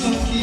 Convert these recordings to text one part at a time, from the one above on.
All right,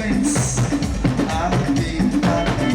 saints. Happy, happy.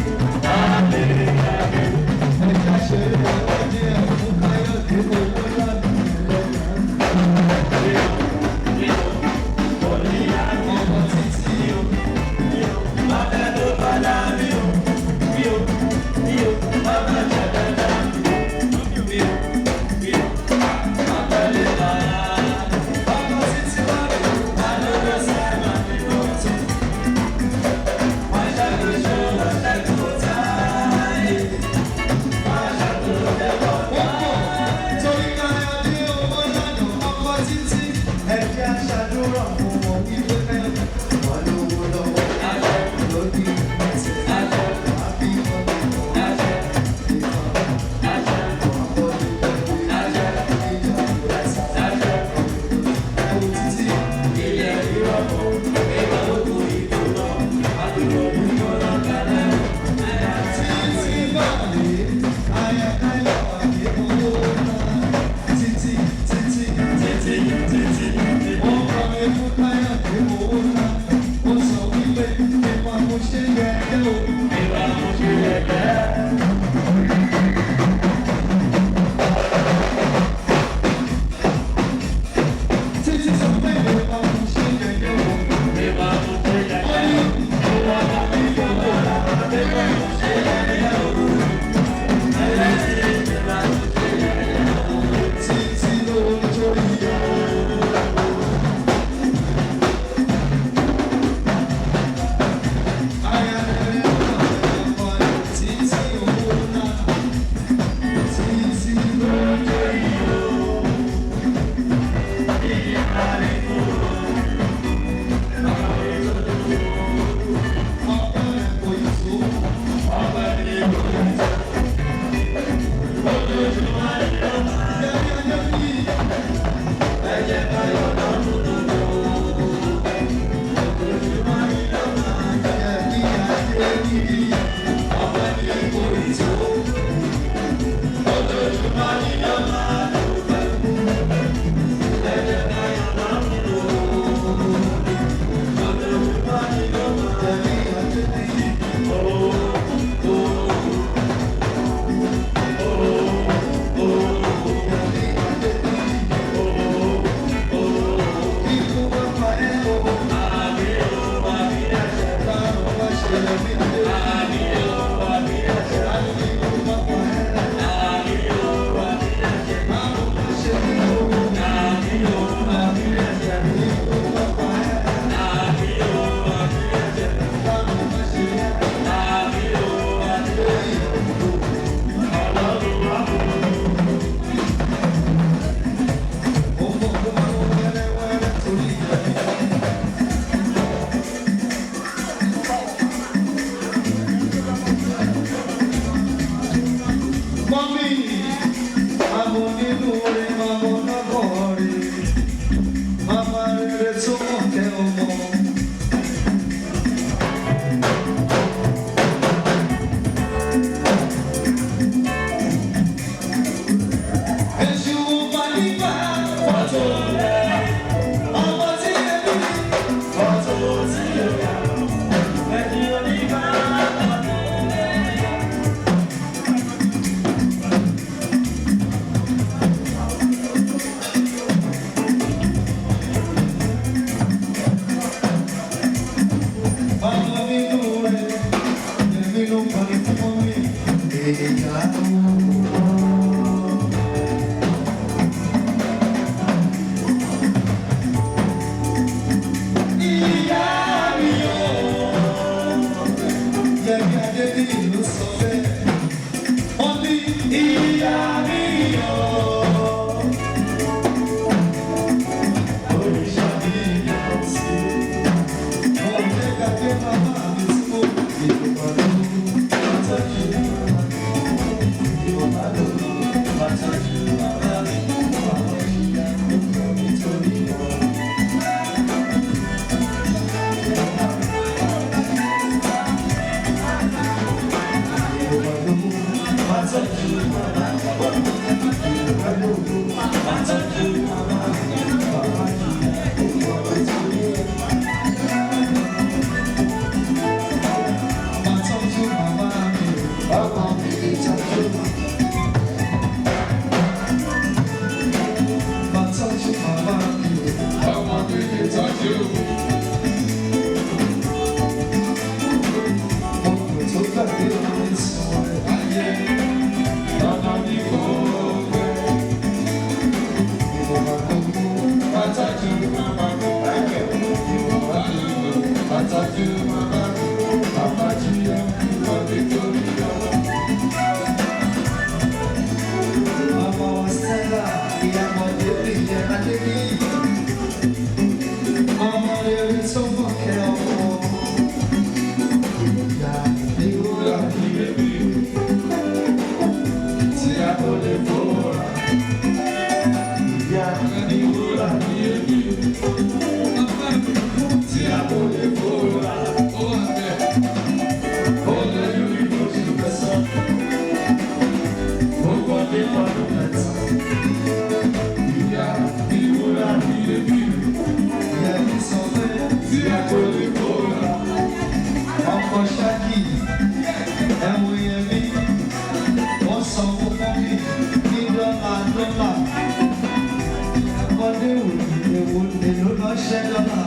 iṣẹ́ dọ́là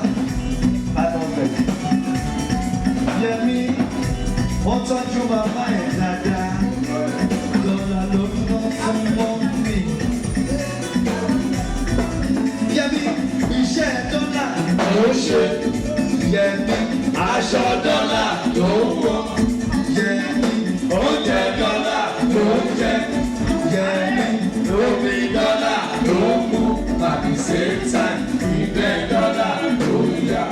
àdọ̀fẹ́. Yẹmi wọ́n tọ́jú bàbá ẹ̀ dáadáa. Dọ́là ló ń ná fún mọ́mí. Yẹmi iṣẹ́ dọ́là ló ṣe. Yẹmi aṣọ dọ́là ló wọ̀. Yẹmi oúnjẹ dọ́là ló jẹ. Yẹmi omi dọ́là ló mú. At the same time, ìgbẹ́ dọ́là ló yá.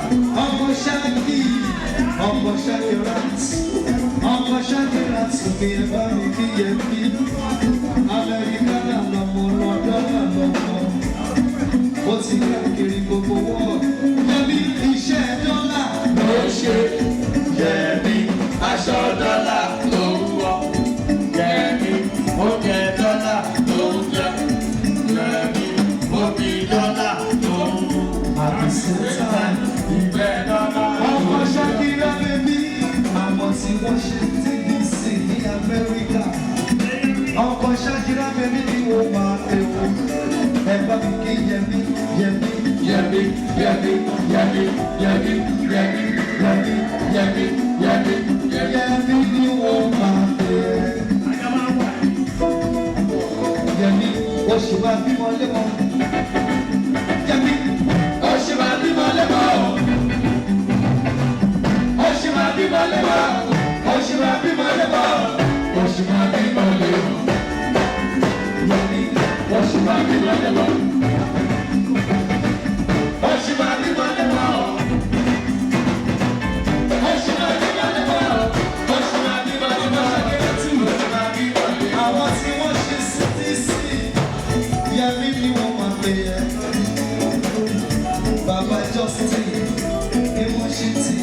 Ọmọ Shakirat mi ẹ bá mi kí Yẹmi. Amẹ́ríkà náà lọ́mọ lọ́dọ́ náà lọ́mọ. Ó ti káàkiri gbogbo wọ́ọ̀. Yẹmi iṣẹ́ dọ́là ló ṣe. Yẹmi aṣọ dọ́là ló wọ̀. Yẹmi oúnjẹ dọ́là ló jẹ. Yẹmi omi dọ́là ló mú. At the same time, ìgbẹ́ dọ́là ló yá. Ọmọ Shakirat bèbí. Àwọn tí wọ́n ṣe TBC ní Amẹ́ríkà. Ọkọ Shakirat bèbí ni wọ́n máa pè wọ́n. Ẹ bá mi kí Yẹmi, Yẹmi, Yẹmi, Yẹmi, Yẹmi, Yẹmi, Yẹmi, Yẹmi, Yẹmi, Yẹmi, Yẹmi ni wọ́n máa pè é. Yẹmi, ó ṣì máa bímọ lẹ́mọ̀. Yẹmi, ó ṣì máa bímọ lẹ́mọ̀. Ó ṣì máa bímọ lẹ́mọ̀. Ó ṣì máa bímọ lẹ́mọ̀. Ó ṣì máa bímọ lẹ́mọ̀. Yẹmi, ó ṣì máa bímọ lẹ́mọ̀. Ó ṣì máa bímọ lẹ́mọ̀. Ó ṣì máa bímọ lẹ́mọ̀. Ó ṣì máa bímọ lẹ́mọ̀. Àwọn tí wọ́n ṣe CTC, Yẹmi ni wọ́n máa pè é. Bàbá Justin, Emoshiti,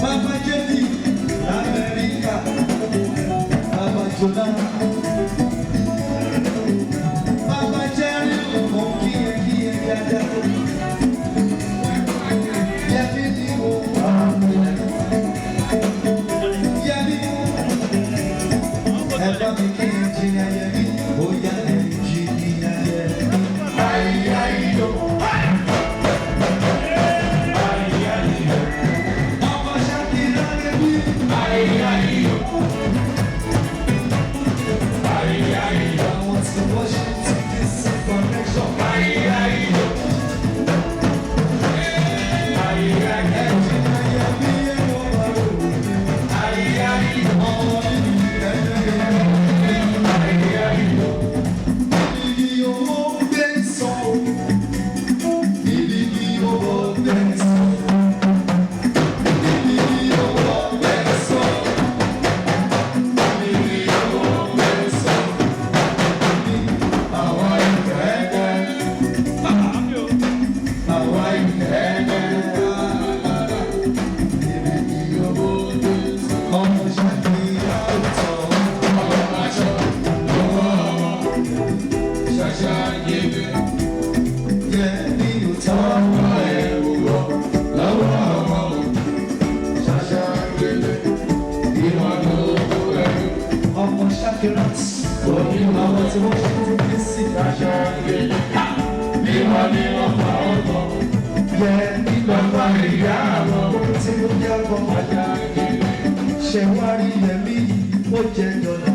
Bàbá Jẹ́bi, Amẹ́ríkà, Bàbá Jọlá, Bàbá Jẹ́rì, mo kíyè dáadáa. Yẹmi ni wọ́n máa pè é. Yẹmi, ẹ bá mi kí ẹnjìnìá Yẹmi, ó yá ẹnjìnìá Yẹmi. Ayáyó. Ọmọ Shakirat bèbí. Ayáyó. Àwọn tí wọ́n ṣe TBC connection. Ayáyó. Ẹnjìnìá Yẹmi yẹn wọ́n wá lò. Ayáyó. Ọmọ mi ní ẹ̀yẹ́. Ayáyó. Ibi owó gbé sọ. Ibi owó gbé sọ. Ibi owó gbé sọ. Ibi owó gbé sọ. Àwa ìkẹ́kẹ́. Àwa ìkẹ́kẹ́. Ibi owó gbé sọ. Ọmọ Shakirat tọ̀. Ọmọ aṣọ lọ́wọ́ ọmọ. Ṣàṣà yébé. Yẹmi ò tọ́ ọmọ ẹ̀wù wọ̀ lọ́wọ́ ọmọ. Ṣàṣà yébé. Ìwọ̀n ló kó ẹ̀rù. Ọmọ Shakirat. Òní àwọn tí wọ́n ṣe TBC. Ṣàṣà yébé. Ìwọ̀n ni wọ́n pa ọmọ. Yẹmi bàbá ìyá àwọn tí ó jẹ́ ọmọ. Ṣàṣà yébé. Ṣé wá rí Yẹmi yìí? Ó jẹ́ dọ́là.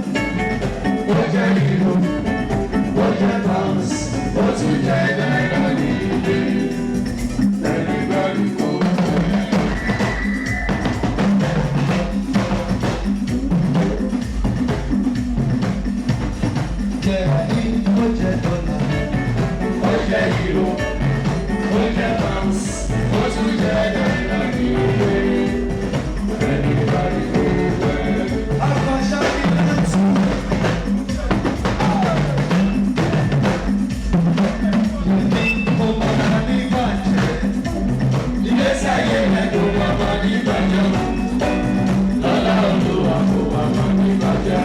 Ó jẹ́ ìlú. Ó jẹ́ pounds. Ó tún jẹ́ náírà ní ilé. Ẹnìbọ̀dì kò mọ̀. Yẹmi ó jẹ́ dọ́là. Ó jẹ́ ìlú. Ó jẹ́ pounds. Ó tún jẹ́ náírà ní ilé. Ẹnìbọ̀dì kò mọ̀. Ọkọ Shakirat. Yẹmi ó máa ní bàjẹ́. Ìgbésí ayé rẹ̀ kò máa ní bàjẹ́. Lọ́lá Olúwa kò máa ní bàjẹ́.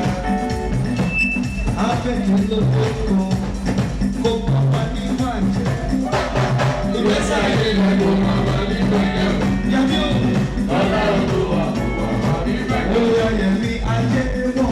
Abẹ́ni ló tó kó máa ní bàjẹ́. Ìgbésí ayé rẹ̀ kò máa ní bàjẹ́. Yẹmi ó. Lọ́lá Olúwa kò máa ní bàjẹ́. Ó yọ Yẹmi ayé wọ̀.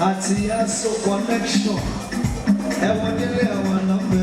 Àti aso connection, ẹ̀wọ̀n nílé ẹ̀wọ̀n náà.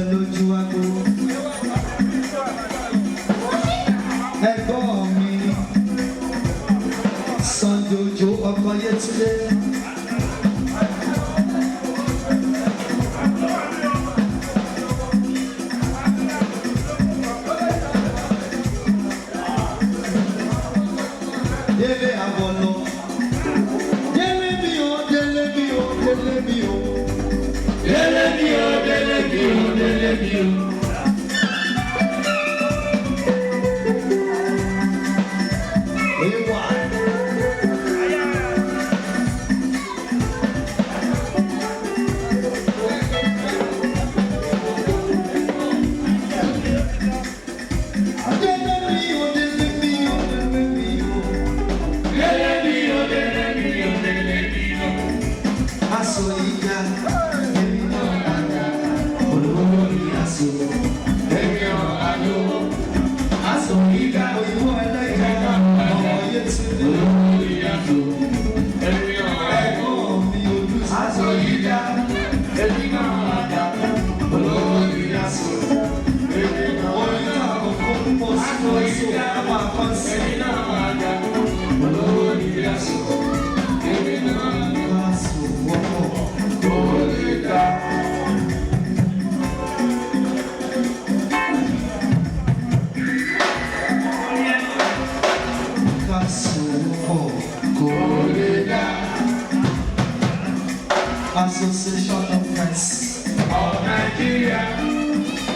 Association of Friends of Nigeria,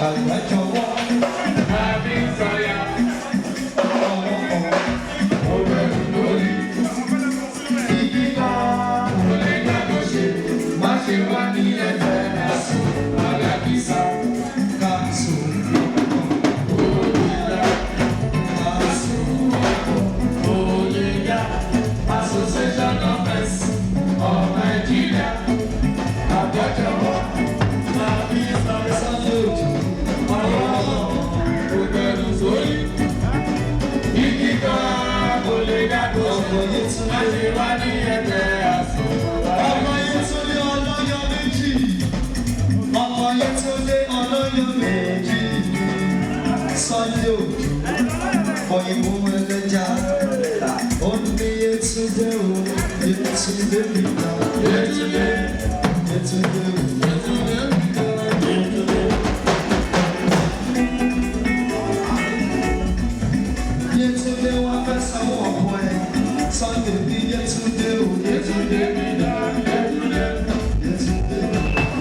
Àgbájọwọ́, Abínsọ́yà, ọ̀rọ̀ lórí. Ìdílé ọ̀lẹ́gbà tó ṣe, má ṣe wá ní ẹgbẹ́ àsùn alábísà. Káàsù òòlùdá, káàsù òòlùdá, Association of Friends of Nigeria. Òyìnbó ẹlẹ́jà, ó ní Yétúndé o, Yétúndé mi náà, Yétúndé, Yétúndé o, Yétúndé mi náà, Yétúndé. Yétúndé wá fẹ́ sanwó ọ̀pọ̀ ẹ̀, Sunday bí Yétúndé o, Yétúndé mi náà, Yétúndé, Yétúndé,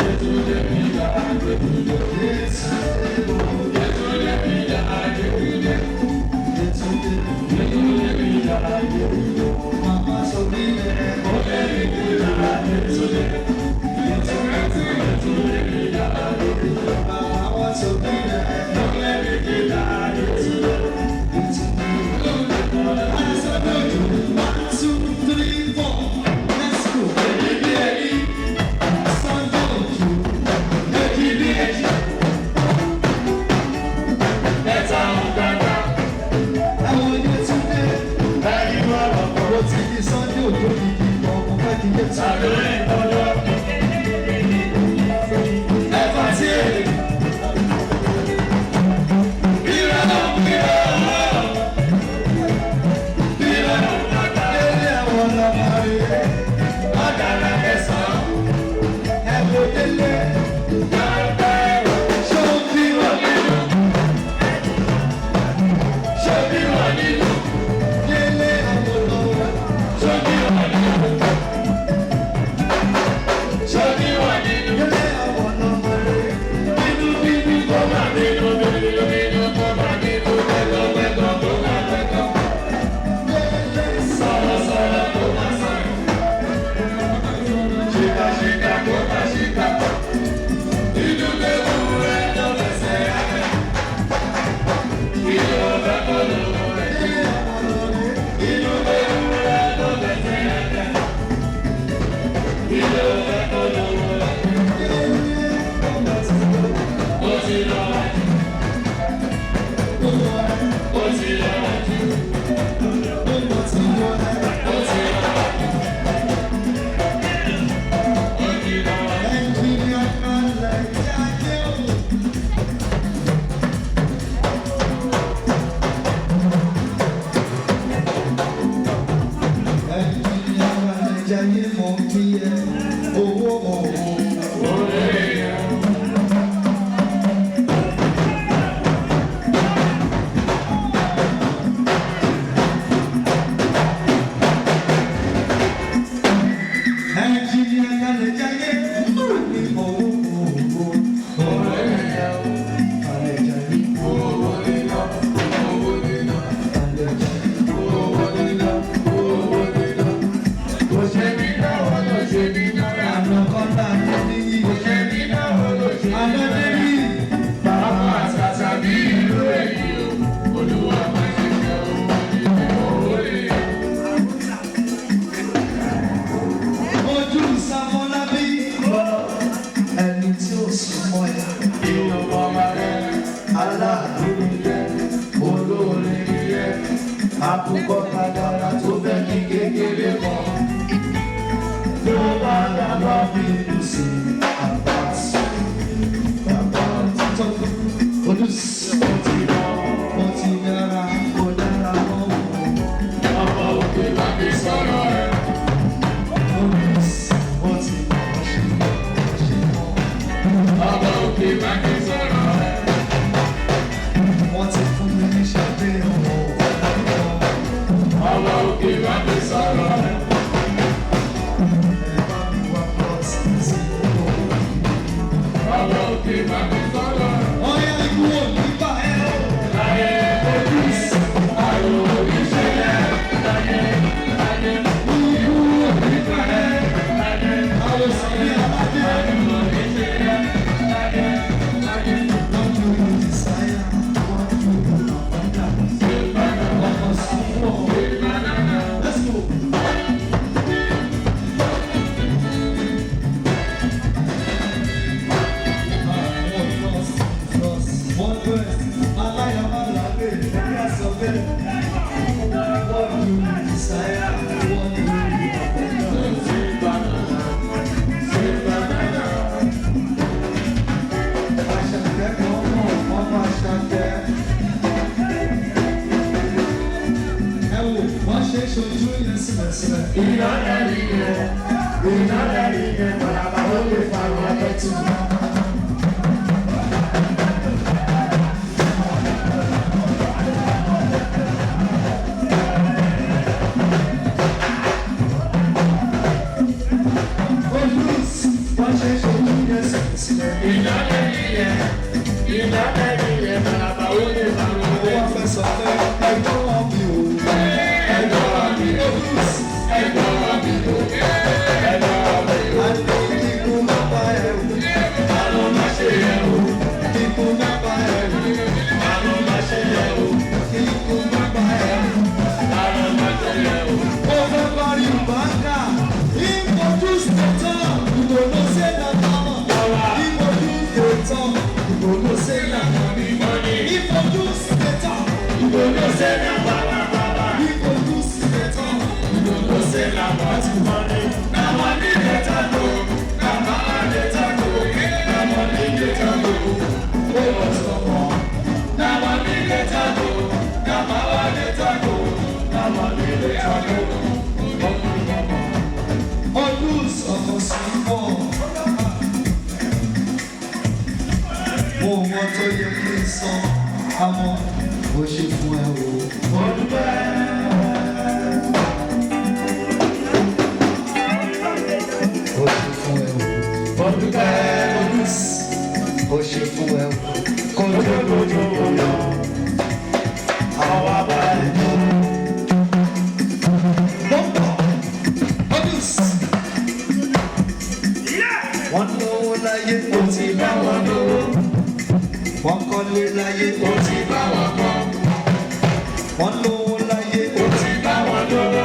Yétúndé mi náà, Yétúndé, Yétúndé o, Yétúndé mi náà, Yétúndé. Mama so be there, oh baby, Mama wants to be there, oh baby, One, two, three, four, let's go, baby, Sunday, baby, that's all. Sunday, oh, àkùkọ kàdàrà tó fẹ́ kí kékeré mọ́. Tó bá dábàá bí lù sí bàbá sí. Bàbá títọ́ ojú sí ọtí náà. Ọtí dára kò dára mọ́ wò. Ọmọ òkè bá mi sọ̀rọ̀ ẹ̀. Ojú sí ọtí náà ṣe mọ́. Ọmọ òkè bá mi sọ̀rọ̀ ẹ̀. Wọ́n ti fún mi ní ṣàfihàn wọn. Ọmọ òkè bá mi sọ̀rọ̀ ẹ̀. Ẹ bá mi wá bọ́ọ̀sì sí ìlú. Ọmọ òkè bá mi sọ̀rọ̀ ẹ̀. Ọ̀yá ikú ò ní bá ẹ lọ. Láyé ojú sí àrùn oníṣẹ́lẹ̀. Láyé ikú ò ní bá ẹ. Àwọn sọ̀rọ̀ àbájẹ́. Àrùn oníṣẹ́lẹ̀. Wọ́n ju ìdísáyà. Wọ́n ju ìlànà. Ọmọ sí wọn. Let's go. One verse, aláyàmálàgbé, ẹ̀rí àsọ̀bẹ̀. What do you desire? What do you want? Sweet banana, sweet banana. Àṣàkẹ́ kan mọ̀, ọmọ àṣàkẹ́. Ẹ wò, wọ́n ṣe é ṣojú yẹn síbẹ̀síbẹ̀. Iná ẹ̀rí yẹn, bàbá ó lè fa àwọn abẹ́tù. Àmọ́ ó ṣe fún ẹ o. Mo dúpẹ́. Ó ṣe fún ẹ o. Mo dúpẹ́. Ó ṣe fún ẹ o. Kojú lójú lọ. Àwọn àbá ẹ̀ jọ. Wọ́n lówó láyé, ó ti bá wọn lówó. Wọ́n kọ́lé láyé, ó ti bá wọn kọ́. Wọ́n lówó láyé, ó ti bá wọn lówó.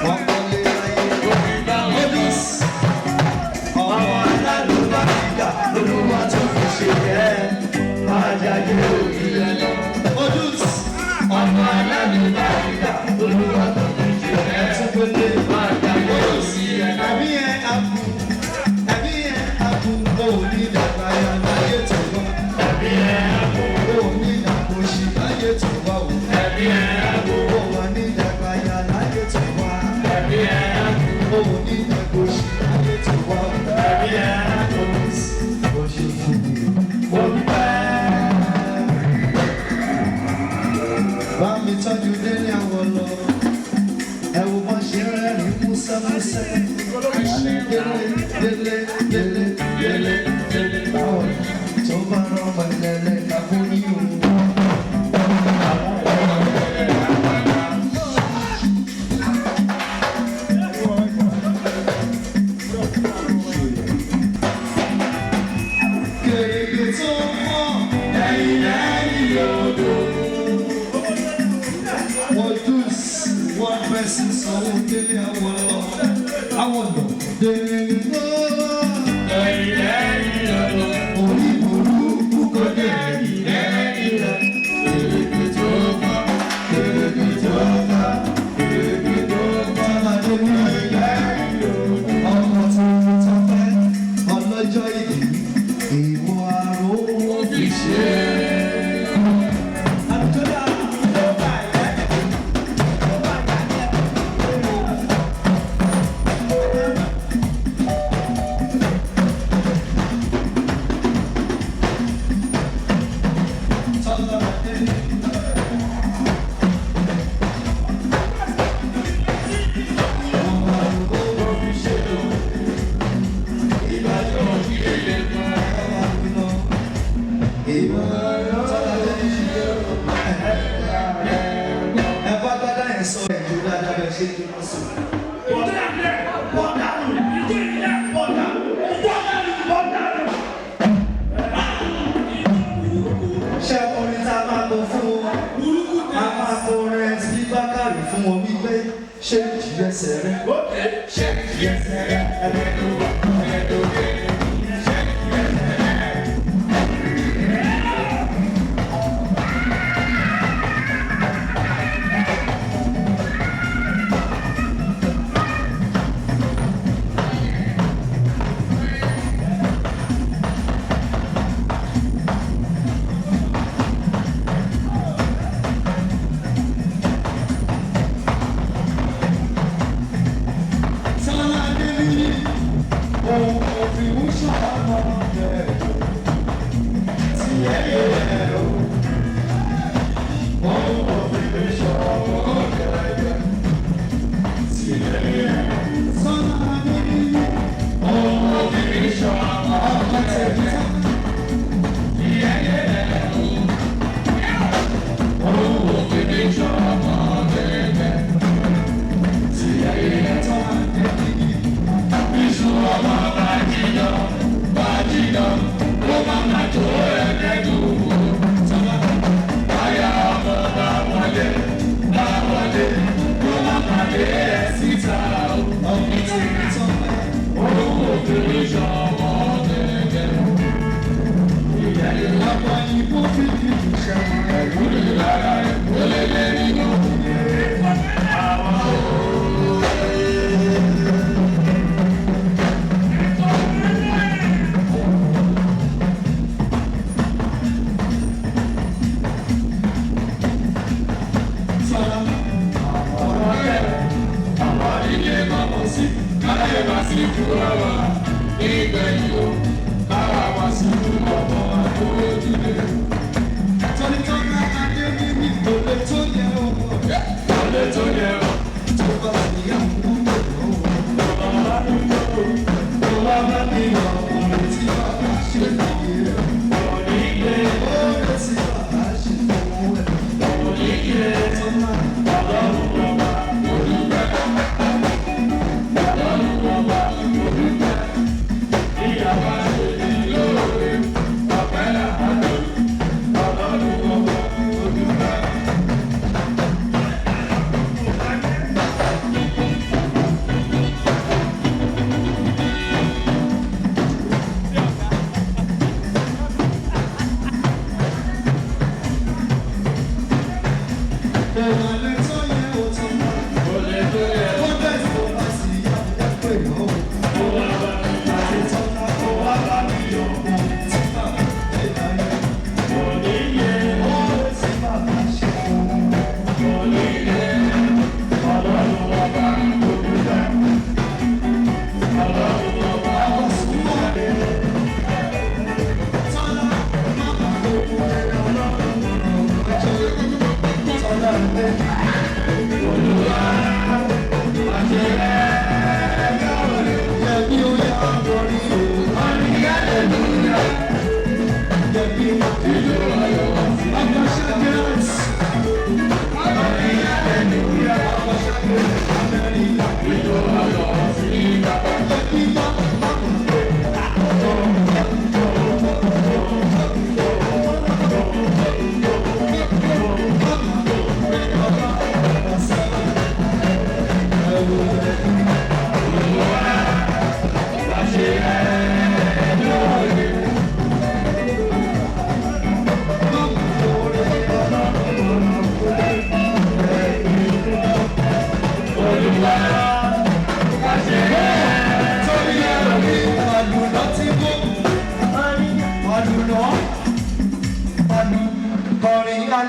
Wọ́n kọ́lé láyé, ó ti bá wọn kọ́. Ọmọ alálùbáríkà lolúwa tó fi ṣe ẹ́. Máa jáde òbí rẹ lọ. Ọmọ alálùbáríkà lolúwa tó fi ṣe ẹ́. Túbọ̀lé máa jáde òbí rẹ lọ. Àbí ẹ̀ àbú, òní dàgbà yà láyé tó wá. Ẹbí ẹ̀ àbò, òní dàgbò ṣì láyé tó wá o. Ẹbí ẹ̀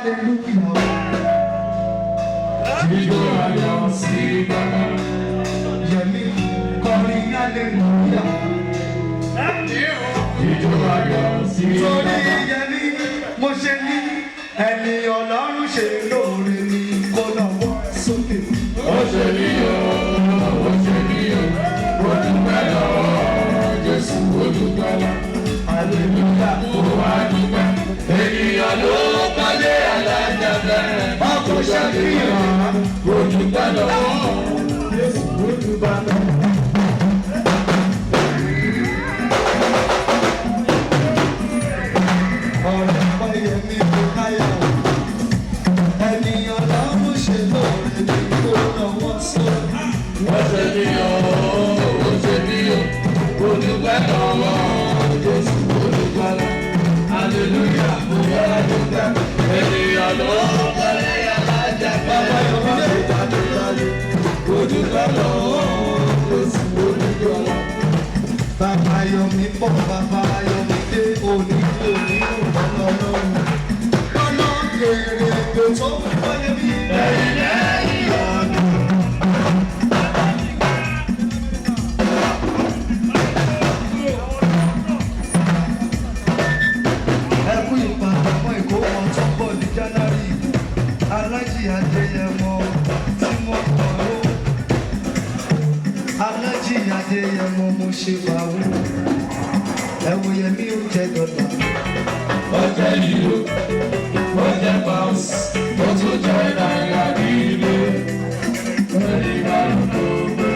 hallelujah. Jíjó ayọ̀ sí bàbá. Yẹ̀mí kọrin hallelujah. Jíjó ayọ̀ sí Torí bàbá. Yẹ̀mí mo ṣe ní ẹni Ọlọ́run ṣe lóore ní kó lọ́wọ́ sókè. Ó ṣe mí o, ó ṣe mí o, ó dúpẹ́ lọ́wọ́ Jésù olùgbàlà. Hallelujah, ó wá dúpẹ́. Ènìyàn ló kọ́lé alájà bẹ́ẹ̀. Ọkọ̀ ṣàfihàn Ó dúpẹ́ lọ́wọ́ Jésù olùgbàlà. ọ̀rẹ́ Ọpẹ́yẹmí kò káyà. Ẹni Ọlọ́run ṣe lóore ní kó lọ́wọ́ sókè. Ó ṣe mí o, ó ṣe mí o, ó dúpẹ́ lọ́wọ́ Jésù olùgbàlà. Hallelujah, ó wá dúpẹ́. Ènìyàn ló kọ́lé alájà bẹ́ẹ̀. Ó dúpẹ́ lọ́wọ́ Jésù olùgbàlà. Bàbá Yọ̀mí bọ̀, bàbá Yọ̀mí dé òní ọlọ́run. Lọ́nà kéré ètò tó wáyé bí Ẹ̀yin lẹ́yìn ọdún. ẹkú ìpàdánù ìkómọ tó ń bọ̀ ní January. Alájì Adéyẹmọ tí mo kọ̀ ó. Alájì Adéyẹmọ mo ṣe bàwọ́. Ẹ̀wù Yẹmí ó jẹ dọ̀là. Ó jẹ́ ìlú, ó jẹ́ pounds, ó tún jẹ́ náírà nílé. Ẹ̀yin bá ń tó gbé.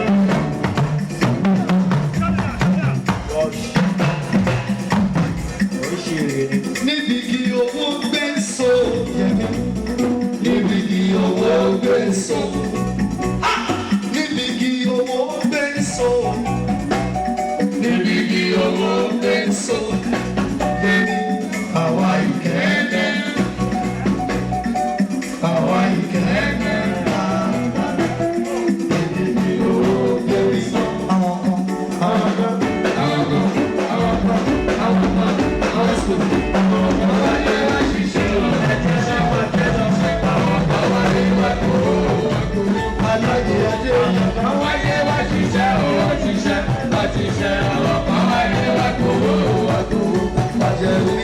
Níbi kí owó gbé ń so Yẹmí. Níbi kí owó gbé ń so. Níbi kí owó gbé ń so. Níbi kí owó gbé ń so. Yẹmí àwa ìkẹ́kẹ́. Àwa ìkẹ́kẹ́. Níbi kí owó gbé ń so. Àwọn kan. Alájì Adéyẹmọ. Yẹmí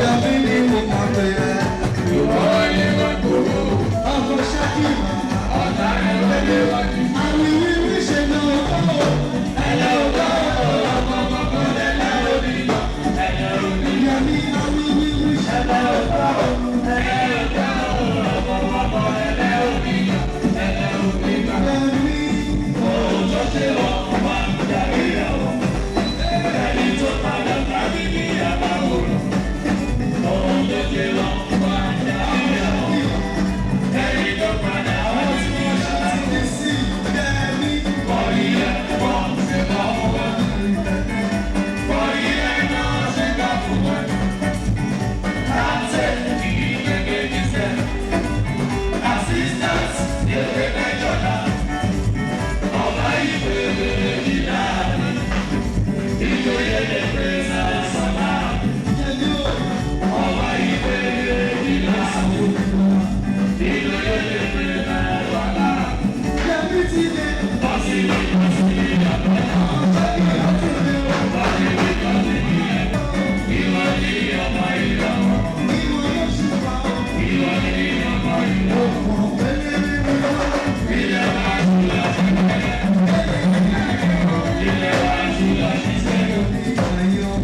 Yẹmí ni mo máa pè é. Ọkọ̀ Ṣakira. Àmì wíwí ṣe náà. Yẹmí àmì wíwí ṣe náà. Yẹmí ti sí Yẹmí. Yẹmí o. Yẹmí ti dé. Ìwọ ló ṣùgbọ́n. Ọkọ̀ pẹ́lẹ́ mi. Ayọ̀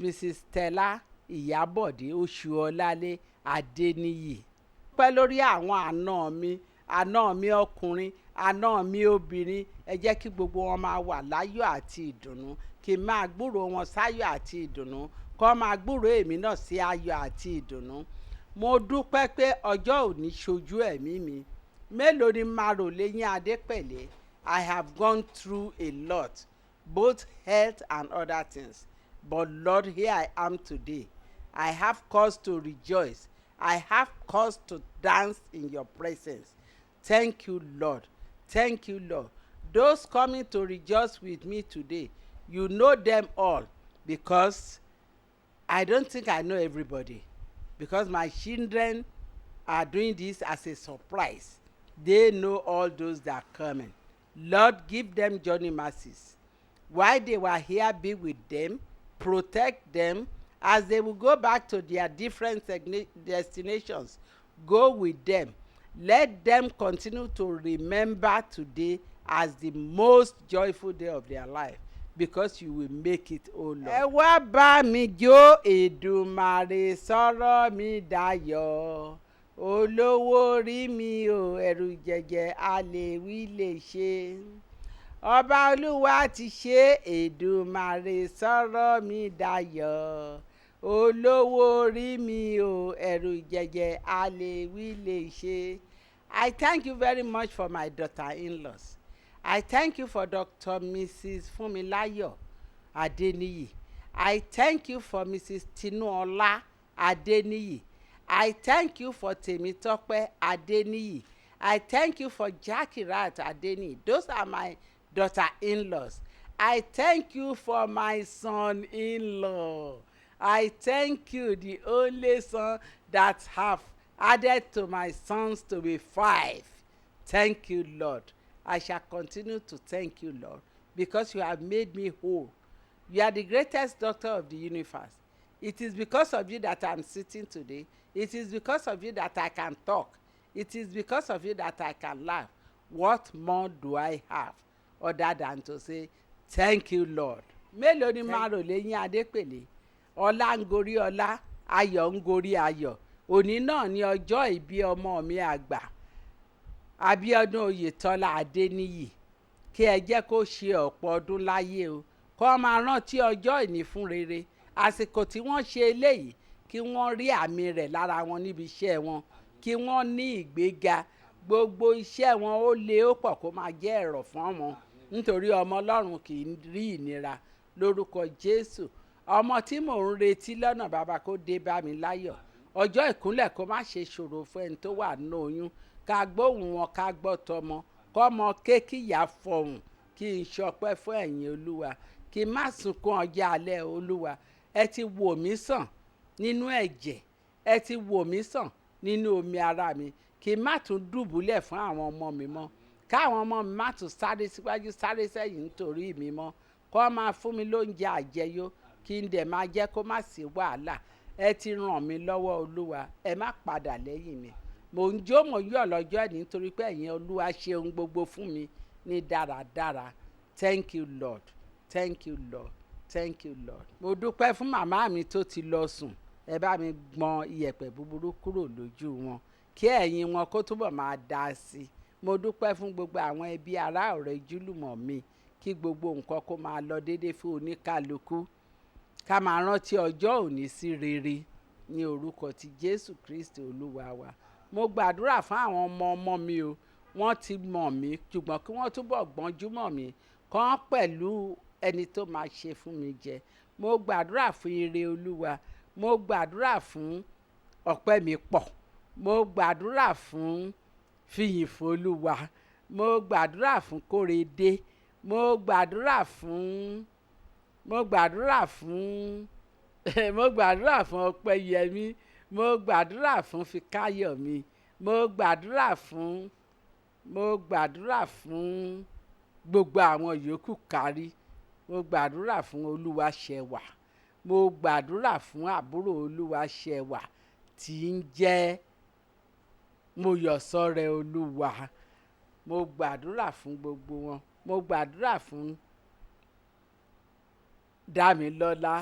Mrs. Stella Ìyábọ̀dé Oṣùọlálé Adéníyì. Pẹ́ lórí àwọn àna mi ọkùnrin, àna mi obìnrin, ẹ jẹ́ kí gbogbo wọn máa wà láyọ̀ àti ìdùnnú, kí n máa gbúrò wọn sáyọ̀ àti ìdùnnú, kó máa gbúrò èmi náà sí ayọ̀ àti ìdùnnú. Mo dúpẹ́ pé ọjọ́ òní ṣojú ẹ̀mí mi. Mélòó ni màá rò lẹ́yìn Adépẹ̀lẹ́? I have gone through a lot, both health and other things. But Lord, here I am today. I have cause to rejoice. I have cause to dance in your presence. Thank you, Lord. Thank you, Lord. Those coming to rejoice with me today, you know them all, because I don't think I know everybody, because my children are doing this as a surprise. They know all those that are coming. Lord, give them journey mercies. While they were here, be with them, protect them. As they will go back to their different destinations, go with them. Let them continue to remember today as the most joyful day of their life, because you will make it, oh Lord. Ẹ wá bá mi jó, Èdùmàrè sọ̀rọ̀ mi dayọ̀. Olówó orí mi o, ẹ̀rù jẹ̀jẹ̀ a lè wí lè ṣe. Ọba Olúwa ti ṣe, Èdùmàrè sọ̀rọ̀ mi dayọ̀. Olówó orí mi o, ẹ̀rù jẹ̀jẹ̀ a lè wí lè ṣe. I thank you very much for my daughter-in-laws. I thank you for Dr. Mrs. Funmilayo Adeniyi. I thank you for Mrs. Tinuola Adeniyi. I thank you for Temitope Adeniyi. I thank you for Jakirat Adeniyi. Those are my daughter-in-laws. I thank you for my son-in-law. I thank you, the only son that have added to my sons to be 5. Thank you, Lord. I shall continue to thank you, Lord, because you have made me whole. You are the greatest doctor of the universe. It is because of you that I'm sitting today. It is because of you that I can talk. It is because of you that I can laugh. What more do I have other than to say, thank you, Lord? Mélòó ni màá rò lẹ́yìn Adépẹ̀lẹ́? Ọlá ń gorí ọlá, ayọ̀ ń gorí ayọ̀. Òní náà ni ọjọ́ ìbí ọmọ mi àgbà, Abíọ́dún Oyètọ́lá Adéníyì. Kí ẹ jẹ́ kó ṣe ọ̀pọ̀ ọdún láyé o. Kó máa rántí ọjọ́ ìní fún rere. Àsìkò tí wọ́n ṣe eléyìí, kí wọ́n rí àmì rẹ̀ lára wọn níbi iṣẹ́ wọn. Kí wọ́n ní ìgbéga. Gbogbo iṣẹ́ wọn ó lé ó pọ̀ kó máa jẹ́ ẹ̀rọ̀ fún wọn. Nítorí ọmọ Ọlọ́run kì í rí ìnira. Lórúkọ Jésù. Ọmọ tí mò ń retí lọ́nà bàbá kó dé bá mi láyọ̀. Ọjọ́ ìkúnlẹ̀ kó má ṣe ṣòro fún ẹni tó wà nínú oyún. Ká gbóhùn wọn, ká gbọ́ tọmọ. Kọ́mọ kékìyà fọhùn. Kí n ṣọpẹ́ fún ẹ̀yin Olúwa. Kí n má sunkún ọjọ́ alẹ́ Olúwa. Ẹ ti wò mí sàn nínú ẹ̀jẹ̀. Ẹ ti wò mí sàn nínú omi ara mi. Kí n má tún dùbúlẹ̀ fún àwọn ọmọ mi mọ́. Káwọn ọmọ mi má tún sáré síwájú sáré sẹ́yìn nítorí mi mọ́. Kó máa fún mi lóúnjẹ àjẹyó. Kí n dẹ̀ máa jẹ́ kó má sí wàhálà. Ẹ ti ràn mí lọ́wọ́ Olúwa. Ẹ má padà lẹ́yìn mi. Mò ń jó mò ń yọ̀ lọ́jọ́ ẹ̀ní nítorí pé ẹ̀yin Olúwa ṣe ohun gbogbo fún mi ní dáradára. Thank you, Lord. Thank you, Lord. Thank you, Lord. Mo dúpẹ́ fún màmá mi tó ti lọ sùn. Ẹ bá mi gbọn iyẹ̀pẹ̀ búburú kúrò lójú wọn. Kí ẹ̀yìn wọn kó túbọ̀ máa dá sí i. Mo dúpẹ́ fún gbogbo àwọn ẹbí ará ọ̀rẹ́ júlùmọ̀ mi. Kí gbogbo nǹkan kó máa lọ déédéé fún oníkálukú. Ká máa rántí ọjọ́ òní sí rere ní orúkọ ti Jésù Kristi Olúwa wa. Mo gbàdúrà fún àwọn ọmọ mi o. Wọ́n ti mọ̀ mí, ṣùgbọ́n kí wọ́n túbọ̀ gbọ́njú mọ̀ mí. Kán pẹ̀lú ẹni tó máa ṣe fún mi jẹ. Mo gbàdúrà fún ire Olúwa. Mo gbàdúrà fún ọpẹ́ mi pọ̀. Mo gbàdúrà fún fìyìn f'Olúwa. Mo gbàdúrà fún kórede. Mo gbàdúrà fún Ọpẹ́yẹmí. Mo gbàdúrà fún Fikáyọ̀mí. Mo gbàdúrà fún gbogbo àwọn yòókù kárí. Mo gbàdúrà fún Olúwaṣẹwà. Mo gbàdúrà fún àbúrò Olúwaṣẹwà tí ń jẹ́ Mọ́yọ̀sọ́rẹ́ Olúwa. Mo gbàdúrà fún gbogbo wọn. Mo gbàdúrà fún Dámilọ́lá.